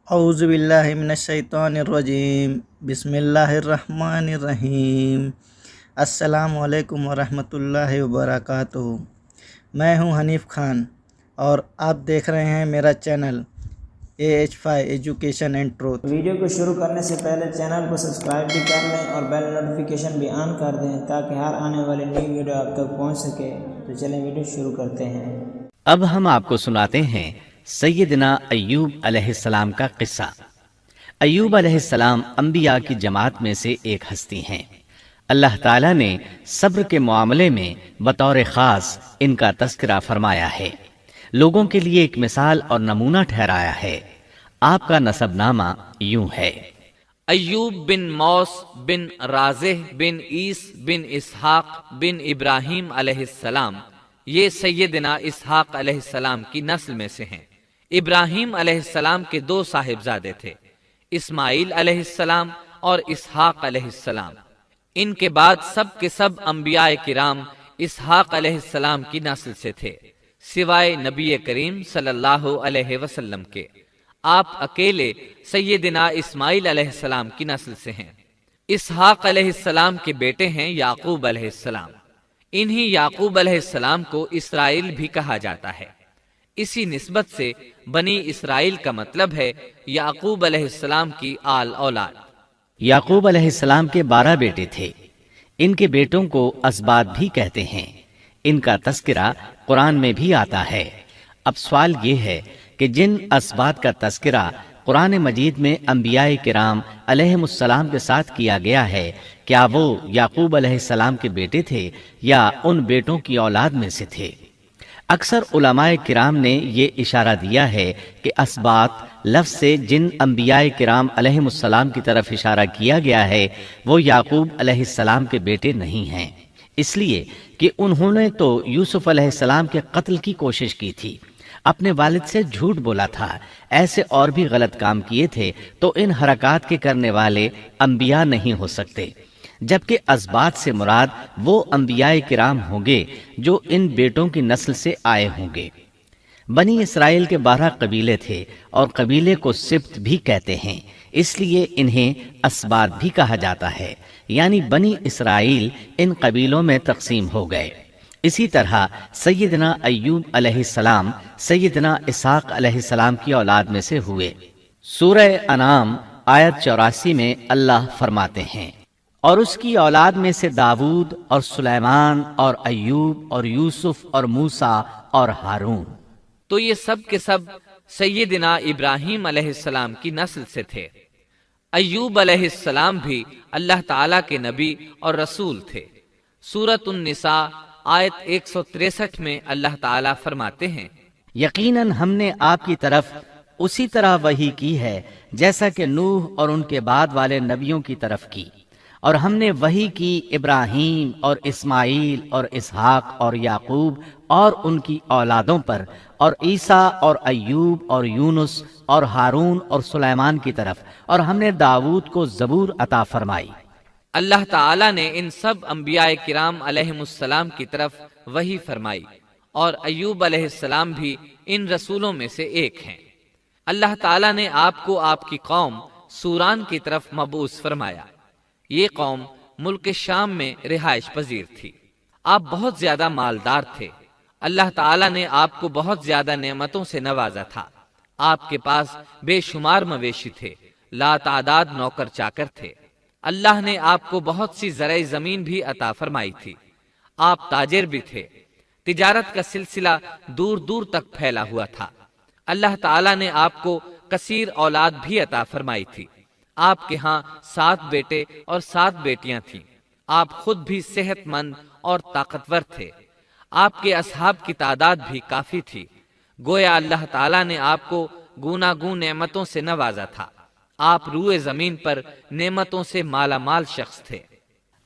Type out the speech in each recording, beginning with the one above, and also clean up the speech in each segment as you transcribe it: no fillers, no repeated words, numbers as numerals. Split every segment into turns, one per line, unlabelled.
اعوذ باللہ من الشیطان الرجیم، بسم اللہ الرحمن الرحیم۔ السلام علیکم ورحمۃ اللہ وبرکاتہ۔ میں ہوں حنیف خان اور آپ دیکھ رہے ہیں میرا channel AH5 education and truth.
Video کو شروع کرنے سے پہلے چینل کو سبسکرائب بھی کر لیں اور بیل نوٹیفیکیشن بھی آن کر دیں تاکہ ہر آنے والی نئی ویڈیو آپ تک پہنچ سکے۔ تو چلیں ویڈیو شروع کرتے ہیں۔
اب ہم آپ کو سناتے ہیں سیدنا ایوب علیہ السلام کا قصہ۔ ایوب علیہ السلام انبیاء کی جماعت میں سے ایک ہستی ہیں۔ اللہ تعالیٰ نے صبر کے معاملے میں بطور خاص ان کا تذکرہ فرمایا ہے، لوگوں کے لیے ایک مثال اور نمونہ ٹھہرایا ہے۔ آپ کا نسب نامہ یوں ہے:
ایوب بن موس بن رازح بن عیس بن اسحاق بن ابراہیم علیہ السلام، یہ سیدنا اسحاق علیہ السلام کی نسل میں سے ہیں۔ ابراہیم علیہ السلام کے دو صاحبزادے تھے، اسماعیل علیہ السلام اور اسحاق علیہ السلام۔ ان کے بعد سب کے سب انبیاء کرام اسحاق علیہ السلام کی نسل سے تھے، سوائے نبی کریم صلی اللہ علیہ وسلم کے۔ آپ اکیلے سیدنا اسماعیل علیہ السلام کی نسل سے ہیں۔ اسحاق علیہ السلام کے بیٹے ہیں یعقوب علیہ السلام۔ انہی یعقوب علیہ السلام کو اسرائیل بھی کہا جاتا ہے۔ اسی نسبت سے بنی اسرائیل کا مطلب ہے یعقوب علیہ السلام کی آل اولاد۔
یعقوب علیہ السلام کے 12 بیٹے تھے۔ ان کے بیٹوں کو اسباط بھی کہتے ہیں۔ ان کا تذکرہ قرآن میں بھی آتا ہے۔ اب سوال یہ ہے کہ جن اسباط کا تذکرہ قرآن مجید میں انبیاء کرام علیہم السلام کے ساتھ کیا گیا ہے، کیا وہ یعقوب علیہ السلام کے بیٹے تھے یا ان بیٹوں کی اولاد میں سے تھے؟ اکثر علماء کرام نے یہ اشارہ دیا ہے کہ اسباط لفظ سے جن انبیاء کرام علیہم السلام کی طرف اشارہ کیا گیا ہے وہ یعقوب علیہ السلام کے بیٹے نہیں ہیں، اس لیے کہ انہوں نے تو یوسف علیہ السلام کے قتل کی کوشش کی تھی، اپنے والد سے جھوٹ بولا تھا، ایسے اور بھی غلط کام کیے تھے، تو ان حرکات کے کرنے والے انبیاء نہیں ہو سکتے، جبکہ اسباط سے مراد وہ انبیاء کرام ہوں گے جو ان بیٹوں کی نسل سے آئے ہوں گے۔ بنی اسرائیل کے 12 قبیلے تھے اور قبیلے کو سبط بھی کہتے ہیں، اس لیے انہیں اسباط بھی کہا جاتا ہے، یعنی بنی اسرائیل ان قبیلوں میں تقسیم ہو گئے۔ اسی طرح سیدنا ایوب علیہ السلام سیدنا اسحاق علیہ السلام کی اولاد میں سے ہوئے۔ سورہ انعام آیت 84 میں اللہ فرماتے ہیں: اور اس کی اولاد میں سے داؤد اور سلیمان اور ایوب اور یوسف اور موسیٰ اور ہارون۔
تو یہ سب کے سب سیدنا ابراہیم علیہ السلام کی نسل سے تھے۔ ایوب علیہ السلام بھی اللہ تعالیٰ کے نبی اور رسول تھے۔ سورۃ النساء آیت 163 میں اللہ تعالیٰ فرماتے ہیں:
یقیناً ہم نے آپ کی طرف اسی طرح وحی کی ہے جیسا کہ نوح اور ان کے بعد والے نبیوں کی طرف کی، اور ہم نے وحی کی ابراہیم اور اسماعیل اور اسحاق اور یعقوب اور ان کی اولادوں پر، اور عیسیٰ اور ایوب اور یونس اور ہارون اور سلیمان کی طرف، اور ہم نے داؤد کو زبور عطا فرمائی۔
اللہ تعالیٰ نے ان سب انبیاء کرام علیہم السلام کی طرف وحی فرمائی، اور ایوب علیہ السلام بھی ان رسولوں میں سے ایک ہیں۔ اللہ تعالیٰ نے آپ کو آپ کی قوم سوران کی طرف مبعوث فرمایا۔ یہ قوم ملک شام میں رہائش پذیر تھی۔ آپ بہت زیادہ مالدار تھے۔ اللہ تعالیٰ نے آپ کو بہت زیادہ نعمتوں سے نوازا تھا۔ آپ کے پاس بے شمار مویشی تھے، لا تعداد نوکر چاکر تھے۔ اللہ نے آپ کو بہت سی زرعی زمین بھی عطا فرمائی تھی۔ آپ تاجر بھی تھے۔ تجارت کا سلسلہ دور دور تک پھیلا ہوا تھا۔ اللہ تعالیٰ نے آپ کو کثیر اولاد بھی عطا فرمائی تھی۔ آپ کے ہاں 7 بیٹے اور 7 بیٹیاں تھیں۔ آپ خود بھی صحت مند اور طاقتور تھے۔ آپ کے اصحاب کی تعداد بھی کافی تھی۔ گویا اللہ تعالیٰ نے آپ کو گوناگون نعمتوں سے نوازا تھا۔ آپ روئے زمین پر نعمتوں سے مالا مال شخص تھے۔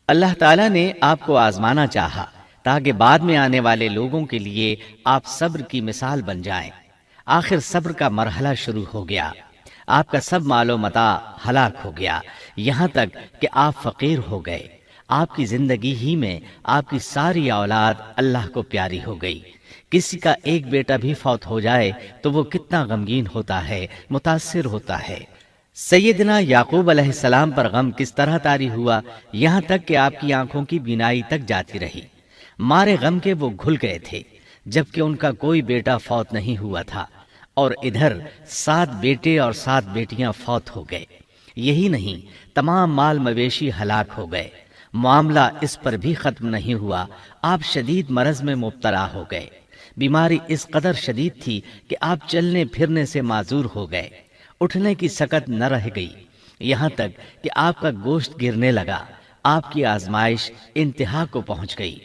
اللہ تعالیٰ نے آپ کو آزمانا چاہا تاکہ بعد میں آنے والے لوگوں کے لیے آپ صبر کی مثال بن جائیں۔ آخر صبر کا مرحلہ شروع ہو گیا۔ آپ کا سب مال و متاع ہلاک ہو گیا، یہاں تک کہ آپ فقیر ہو گئے۔ آپ کی زندگی ہی میں آپ کی ساری اولاد اللہ کو پیاری ہو گئی۔ کسی کا ایک بیٹا بھی فوت ہو جائے تو وہ کتنا غمگین ہوتا ہے، متاثر ہوتا ہے۔ سیدنا یعقوب علیہ السلام پر غم کس طرح طاری ہوا، یہاں تک کہ آپ کی آنکھوں کی بینائی تک جاتی رہی۔ مارے غم کے وہ گھل گئے تھے، جبکہ ان کا کوئی بیٹا فوت نہیں ہوا تھا، اور ادھر 7 بیٹے اور 7 بیٹیاں فوت ہو گئے۔ یہی نہیں، تمام مال مویشی ہلاک ہو گئے۔ معاملہ اس پر بھی ختم نہیں ہوا، آپ شدید مرض میں مبتلا ہو گئے۔ بیماری اس قدر شدید تھی کہ آپ چلنے پھرنے سے معذور ہو گئے، اٹھنے کی سکت نہ رہ گئی، یہاں تک کہ آپ کا گوشت گرنے لگا۔ آپ کی آزمائش انتہا کو پہنچ گئی۔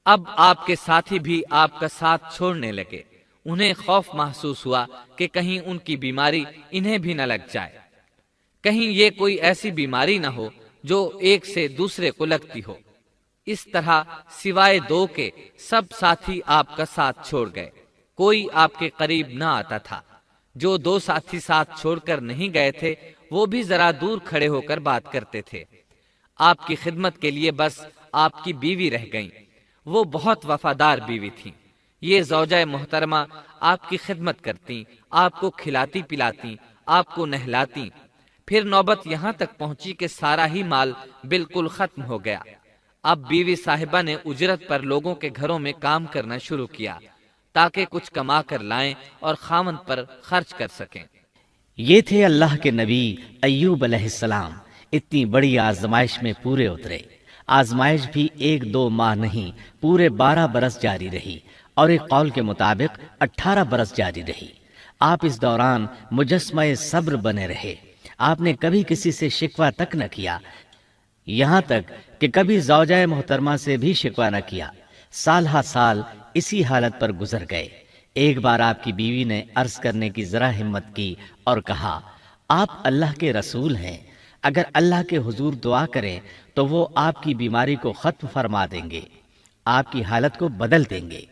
اب آپ کے ساتھی بھی آپ کا ساتھ چھوڑنے لگے۔ انہیں خوف محسوس ہوا کہ کہیں ان کی بیماری انہیں بھی نہ لگ جائے، کہیں یہ کوئی ایسی بیماری نہ ہو جو ایک سے دوسرے کو لگتی ہو۔ اس طرح سوائے 2 کے سب ساتھی آپ کا ساتھ چھوڑ گئے، کوئی آپ کے قریب نہ آتا تھا۔ جو 2 ساتھی ساتھ چھوڑ کر نہیں گئے تھے وہ بھی ذرا دور کھڑے ہو کر بات کرتے تھے۔ آپ کی خدمت کے لیے بس آپ کی بیوی رہ گئیں، وہ بہت وفادار بیوی تھیں۔ یہ زوجہ محترمہ آپ کی خدمت کرتی، آپ کو کھلاتی پلاتی، آپ کو نہلاتی۔ پھر نوبت یہاں تک پہنچی کہ سارا ہی مال بالکل ختم ہو گیا۔ اب بیوی صاحبہ نے اجرت پر لوگوں کے گھروں میں کام کرنا شروع کیا تاکہ کچھ کما کر لائیں اور خاوند پر خرچ کر سکیں۔
یہ تھے اللہ کے نبی ایوب علیہ السلام، اتنی بڑی آزمائش میں پورے اترے۔ آزمائش بھی 1-2 ماہ نہیں، پورے 12 برس جاری رہی، اور ایک قول کے مطابق 18 برس جاری رہی۔ آپ اس دوران مجسمہ صبر بنے رہے۔ آپ نے کبھی کسی سے شکوہ تک نہ کیا، یہاں تک کہ کبھی زوجہ محترمہ سے بھی شکوہ نہ کیا۔ سال ہا سال اسی حالت پر گزر گئے۔ ایک بار آپ کی بیوی نے عرض کرنے کی ذرا ہمت کی اور کہا، آپ اللہ کے رسول ہیں، اگر اللہ کے حضور دعا کریں تو وہ آپ کی بیماری کو ختم فرما دیں گے، آپ کی حالت کو بدل دیں گے۔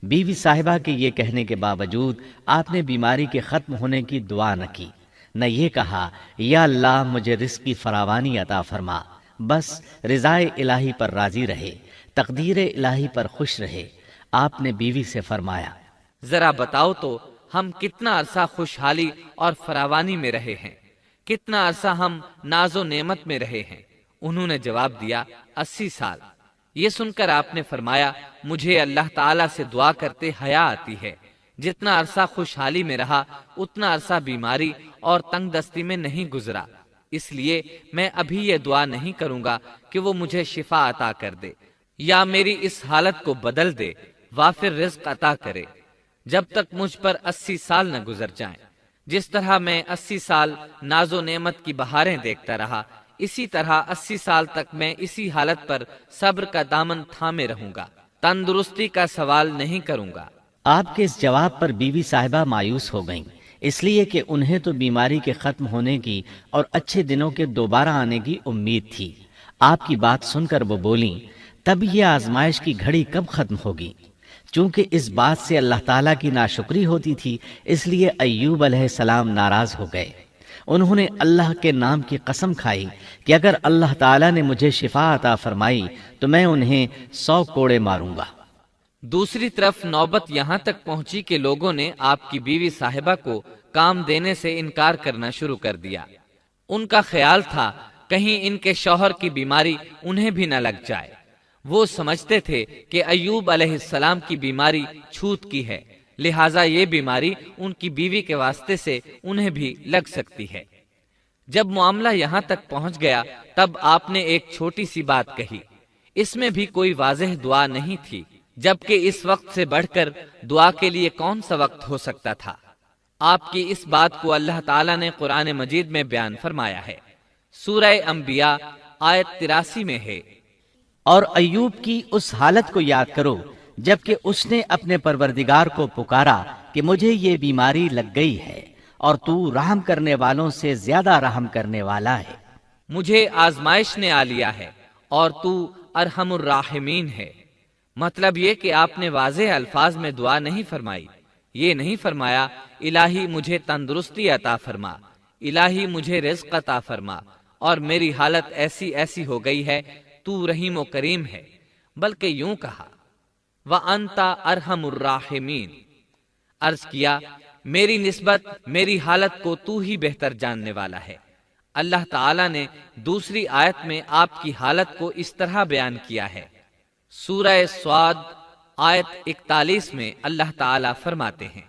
بیوی صاحبہ کے یہ کہنے کے باوجود آپ نے بیماری کے ختم ہونے کی دعا نہ کی، نہ یہ کہا یا اللہ مجھے رزق کی فراوانی عطا فرما، بس رضائے الہی پر راضی رہے، تقدیر الہی پر خوش رہے۔ آپ نے بیوی سے فرمایا،
ذرا بتاؤ تو ہم کتنا عرصہ خوشحالی اور فراوانی میں رہے ہیں، کتنا عرصہ ہم ناز و نعمت میں رہے ہیں؟ انہوں نے جواب دیا، 80 سال۔ یہ سن کر آپ نے فرمایا، مجھے اللہ تعالیٰ سے دعا کرتے حیا آتی ہے، جتنا عرصہ خوشحالی میں رہا اتنا عرصہ بیماری اور تنگ دستی میں نہیں گزرا، اس لیے میں ابھی یہ دعا نہیں کروں گا کہ وہ مجھے شفا عطا کر دے یا میری اس حالت کو بدل دے، وافر رزق عطا کرے، جب تک مجھ پر 80 سال نہ گزر جائیں۔ جس طرح میں 80 سال ناز و نعمت کی بہاریں دیکھتا رہا، اسی طرح 80 سال تک میں اسی حالت پر صبر کا دامن تھامے رہوں گا، تندرستی کا سوال نہیں کروں گا۔
آپ کے اس جواب پر بیوی صاحبہ مایوس ہو گئیں، اس لیے کہ انہیں تو بیماری کے ختم ہونے کی اور اچھے دنوں کے دوبارہ آنے کی امید تھی۔ آپ کی بات سن کر وہ بولیں، تب یہ آزمائش کی گھڑی کب ختم ہوگی؟ چونکہ اس بات سے اللہ تعالیٰ کی ناشکری ہوتی تھی، اس لیے ایوب علیہ السلام ناراض ہو گئے۔ انہوں نے اللہ کے نام کی قسم کھائی کہ اگر اللہ تعالیٰ نے مجھے شفا عطا فرمائی تو میں انہیں 100 کوڑے ماروں گا۔
دوسری طرف نوبت یہاں تک پہنچی کہ لوگوں نے آپ کی بیوی صاحبہ کو کام دینے سے انکار کرنا شروع کر دیا۔ ان کا خیال تھا کہیں ان کے شوہر کی بیماری انہیں بھی نہ لگ جائے۔ وہ سمجھتے تھے کہ ایوب علیہ السلام کی بیماری چھوت کی ہے، لہٰذا یہ بیماری ان کی بیوی کے واسطے سے انہیں بھی لگ سکتی ہے۔ جب معاملہ یہاں تک پہنچ گیا تب آپ نے ایک چھوٹی سی بات کہی، اس میں بھی کوئی واضح دعا نہیں تھی، جبکہ اس وقت سے بڑھ کر دعا کے لیے کون سا وقت ہو سکتا تھا؟ آپ کی اس بات کو اللہ تعالیٰ نے قرآن مجید میں بیان فرمایا ہے۔ سورہ انبیاء آیت 83 میں ہے،
اور ایوب کی اس حالت کو یاد کرو جبکہ اس نے اپنے پروردگار کو پکارا کہ مجھے یہ بیماری لگ گئی ہے اور تو رحم کرنے والوں سے زیادہ رحم کرنے والا ہے۔
مجھے آزمائش نے آ لیا ہے اور تو ارحم الراحمین ہے۔ مطلب یہ کہ آپ نے واضح الفاظ میں دعا نہیں فرمائی، یہ نہیں فرمایا الہی مجھے تندرستی عطا فرما، الہی مجھے رزق عطا فرما اور میری حالت ایسی ایسی ہو گئی ہے، تو رحیم و کریم ہے، بلکہ یوں کہا، وَأَنْتَ أَرْحَمُ الرَّاحِمِينَ۔ عرض کیا میری نسبت میری حالت کو تو ہی بہتر جاننے والا ہے۔ اللہ تعالیٰ نے دوسری آیت میں آپ کی حالت کو اس طرح بیان کیا ہے۔ سورہ صاد آیت 41 میں اللہ تعالیٰ فرماتے ہیں،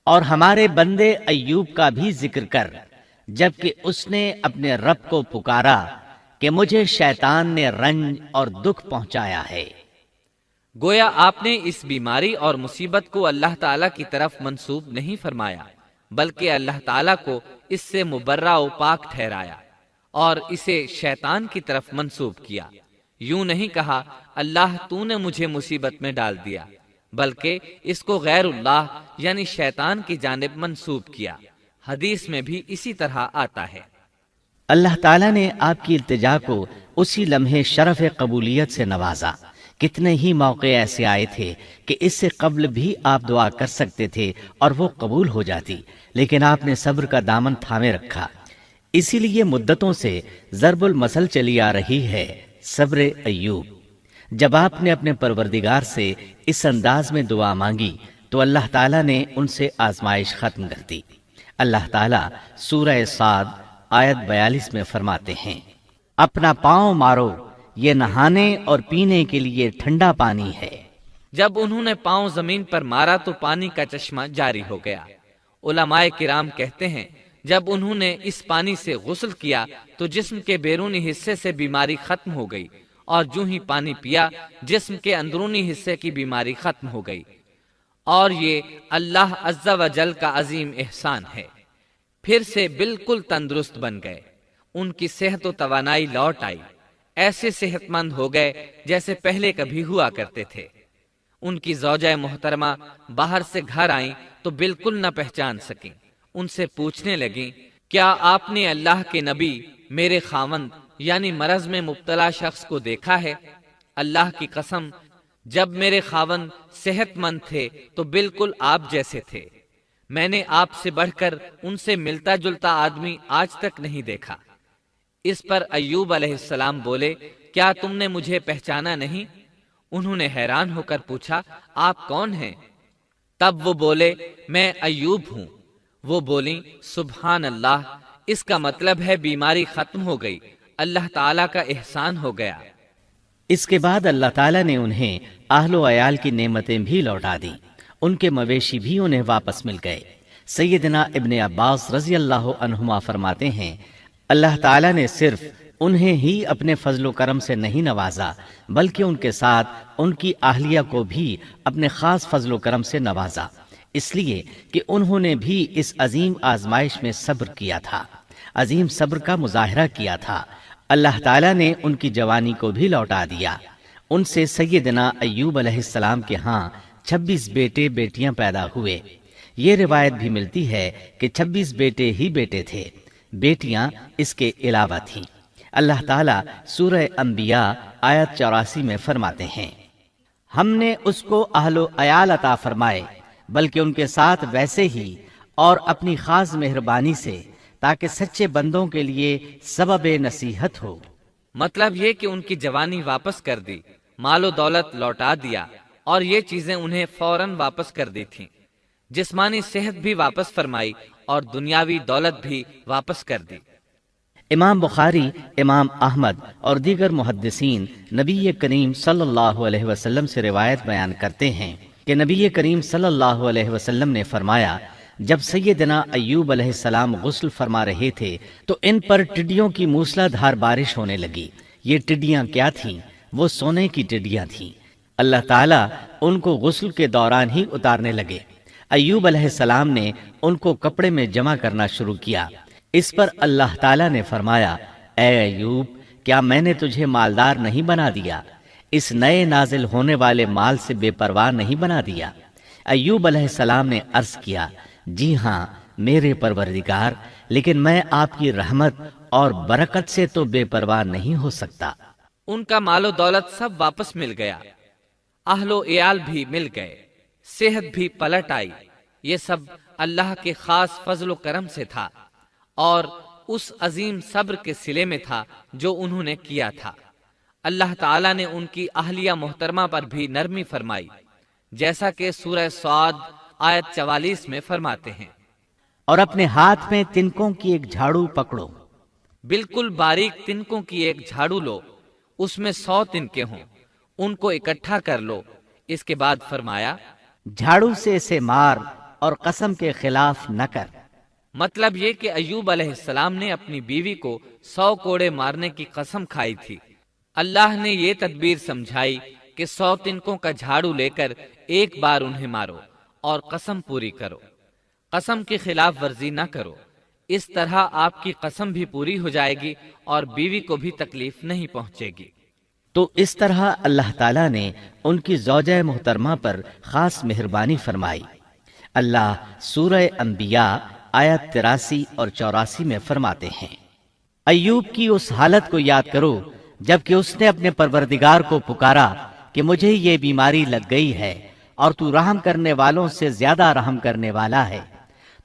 اور ہمارے بندے ایوب کا بھی ذکر کر، جبکہ اس نے اپنے رب کو پکارا کہ مجھے شیطان نے رنج اور دکھ پہنچایا ہے۔
گویا آپ نے اس بیماری اور مصیبت کو اللہ تعالیٰ کی طرف منسوب نہیں فرمایا، بلکہ اللہ تعالیٰ کو اس سے مبرہ و پاک ٹھہرایا اور اسے شیطان کی طرف منسوب کیا۔ یوں نہیں کہا اللہ تو نے مجھے مصیبت میں ڈال دیا، بلکہ اس کو غیر اللہ یعنی شیطان کی جانب منسوب کیا۔ حدیث میں بھی اسی طرح آتا ہے۔
اللہ تعالیٰ نے آپ کی التجا کو اسی لمحے شرف قبولیت سے نوازا۔ کتنے ہی موقع ایسے آئے تھے کہ اس سے قبل بھی آپ دعا کر سکتے تھے اور وہ قبول ہو جاتی، لیکن آپ نے صبر کا دامن تھامے رکھا۔ اسی لیے مدتوں سے ضرب المثل چلی آ رہی ہے صبر ایوب۔ جب آپ نے اپنے پروردگار سے اس انداز میں دعا مانگی تو اللہ تعالیٰ نے ان سے آزمائش ختم کر دی۔ اللہ تعالیٰ سورہ صاد آیت 42 میں فرماتے ہیں، اپنا پاؤں مارو، یہ نہانے اور پینے کے لیے ٹھنڈا پانی ہے۔
جب انہوں نے پاؤں زمین پر مارا تو پانی کا چشمہ جاری ہو گیا۔ علماء کرام کہتے ہیں جب انہوں نے اس پانی سے غسل کیا تو جسم کے بیرونی حصے سے بیماری ختم ہو گئی، اور جو ہی پانی پیا جسم کے اندرونی حصے کی بیماری ختم ہو گئی، اور یہ اللہ عز و جل کا عظیم احسان ہے۔ پھر سے بالکل تندرست بن گئے، ان کی صحت و توانائی لوٹ آئی، ایسے صحت مند ہو گئے جیسے پہلے کبھی ہوا کرتے تھے۔ ان کی زوجہ محترمہ باہر سے گھر آئیں تو بالکل نہ پہچان سکیں۔ ان سے پوچھنے لگیں، کیا آپ نے اللہ کے نبی میرے خاوند یعنی مرض میں مبتلا شخص کو دیکھا ہے؟ اللہ کی قسم، جب میرے خاوند صحت مند تھے تو بالکل آپ جیسے تھے۔ میں نے آپ سے بڑھ کر ان سے ملتا جلتا آدمی آج تک نہیں دیکھا۔ اس پر ایوب علیہ السلام بولے، کیا تم نے مجھے پہچانا نہیں؟ انہوں نے حیران ہو کر پوچھا، آپ کون ہیں؟ تب وہ بولے، میں ایوب ہوں۔ وہ بولیں، سبحان اللہ، اس کا مطلب ہے بیماری ختم ہو گئی، اللہ تعالیٰ کا احسان ہو گیا۔
اس کے بعد اللہ تعالیٰ نے انہیں اہل و عیال کی نعمتیں بھی لوٹا دیں، ان کے مویشی بھی انہیں واپس مل گئے۔ سیدنا ابن عباس رضی اللہ عنہما فرماتے ہیں، اللہ تعالیٰ نے صرف انہیں ہی اپنے فضل و کرم سے نہیں نوازا، بلکہ ان کے ساتھ ان کی اہلیہ کو بھی اپنے خاص فضل و کرم سے نوازا، اس لیے کہ انہوں نے بھی اس عظیم آزمائش میں صبر کیا تھا، عظیم صبر کا مظاہرہ کیا تھا۔ اللہ تعالیٰ نے ان کی جوانی کو بھی لوٹا دیا۔ ان سے سیدنا ایوب علیہ السلام کے ہاں 26 بیٹے بیٹیاں پیدا ہوئے۔ یہ روایت بھی ملتی ہے کہ 26 بیٹے ہی بیٹے تھے، بیٹیاں اس کے علاوہ تھیں۔ اللہ تعالیٰ سورہ انبیاء آیت 84 میں فرماتے ہیں، ہم نے اس کو اہل و عیال عطا فرمائے، بلکہ ان کے ساتھ ویسے ہی اور اپنی خاص مہربانی سے، تاکہ سچے بندوں کے لیے سبب نصیحت ہو۔
مطلب یہ کہ ان کی جوانی واپس کر دی، مال و دولت لوٹا دیا، اور یہ چیزیں انہیں فوراً واپس کر دی تھیں۔ جسمانی صحت بھی واپس فرمائی اور دنیاوی دولت بھی واپس کر دی۔
امام بخاری، امام احمد اور دیگر محدثین نبی کریم صلی اللہ علیہ وسلم سے روایت بیان کرتے ہیں کہ نبی کریم صلی اللہ علیہ وسلم نے فرمایا، جب سیدنا ایوب علیہ السلام غسل فرما رہے تھے تو ان پر ٹڈیوں کی موسلا دھار بارش ہونے لگی۔ یہ ٹڈیاں کیا تھیں؟ وہ سونے کی ٹڈیاں تھیں۔ اللہ تعالیٰ ان کو غسل کے دوران ہی اتارنے لگے۔ ایوب علیہ السلام نے ان کو کپڑے میں جمع کرنا شروع کیا۔ اس پر اللہ تعالیٰ نے فرمایا، اے ایوب، کیا میں نے تجھے مالدار نہیں بنا دیا؟ اس نئے نازل ہونے والے مال سے بے پرواہ نہیں بنا دیا؟ ایوب علیہ السلام نے عرض کیا، جی ہاں میرے پروردگار، لیکن میں آپ کی رحمت اور برکت سے تو بے پرواہ نہیں ہو سکتا۔
ان کا مال و دولت سب واپس مل گیا، اہل و عیال بھی مل گئے، صحت بھی پلٹ آئی۔ یہ سب اللہ کے خاص فضل و کرم سے تھا اور اس عظیم صبر کے صلے میں تھا جو انہوں نے کیا تھا۔ اللہ تعالیٰ نے ان کی اہلیہ محترمہ پر بھی نرمی فرمائی جیسا کہ سورہ صاد آیت 44 میں فرماتے ہیں،
اور اپنے ہاتھ میں تنکوں کی ایک جھاڑو پکڑو۔
بالکل باریک تنکوں کی ایک جھاڑو لو، اس میں 100 تنکے ہوں، ان کو اکٹھا کر لو۔ اس کے بعد فرمایا،
جھاڑو سے اسے مار اور قسم کے خلاف نہ کر۔
مطلب یہ کہ ایوب علیہ السلام نے اپنی بیوی کو 100 کوڑے مارنے کی قسم کھائی تھی۔ اللہ نے یہ تدبیر سمجھائی کہ 100 تنکوں کا جھاڑو لے کر ایک بار انہیں مارو اور قسم پوری کرو، قسم کی خلاف ورزی نہ کرو۔ اس طرح آپ کی قسم بھی پوری ہو جائے گی اور بیوی کو بھی تکلیف نہیں پہنچے گی۔
تو اس طرح اللہ تعالیٰ نے ان کی زوجہ محترمہ پر خاص مہربانی فرمائی۔ اللہ سورہ انبیاء آیت 83 اور 84 میں فرماتے ہیں، ایوب کی اس حالت کو یاد کرو جبکہ اس نے اپنے پروردگار کو پکارا کہ مجھے یہ بیماری لگ گئی ہے اور تو رحم کرنے والوں سے زیادہ رحم کرنے والا ہے،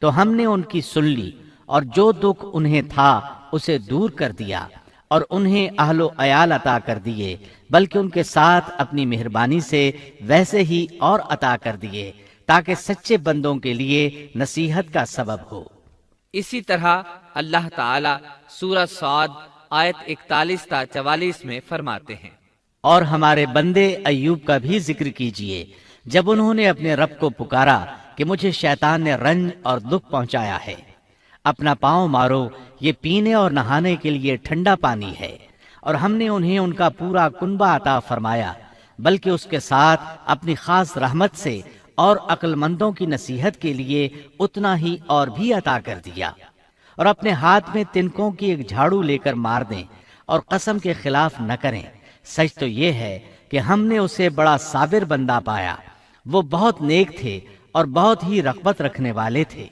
تو ہم نے ان کی سن لی اور جو دکھ انہیں تھا اسے دور کر دیا اور انہیں اہل و عیال عطا کر دیے، بلکہ ان کے ساتھ اپنی مہربانی سے ویسے ہی اور عطا کر دیے تاکہ سچے بندوں کے لیے نصیحت کا سبب ہو۔
اسی طرح اللہ تعالی سورہ صاد آیت 41 تا 44 میں فرماتے ہیں،
اور ہمارے بندے ایوب کا بھی ذکر کیجئے جب انہوں نے اپنے رب کو پکارا کہ مجھے شیطان نے رنج اور دکھ پہنچایا ہے، اپنا پاؤں مارو، یہ پینے اور نہانے کے لیے ٹھنڈا پانی ہے، اور ہم نے انہیں ان کا پورا کنبہ عطا فرمایا، بلکہ اس کے ساتھ اپنی خاص رحمت سے اور عقل مندوں کی نصیحت کے لیے اتنا ہی اور بھی عطا کر دیا۔ اور اپنے ہاتھ میں تنکوں کی ایک جھاڑو لے کر مار دیں اور قسم کے خلاف نہ کریں۔ سچ تو یہ ہے کہ ہم نے اسے بڑا صابر بندہ پایا، وہ بہت نیک تھے اور بہت ہی رغبت رکھنے والے تھے۔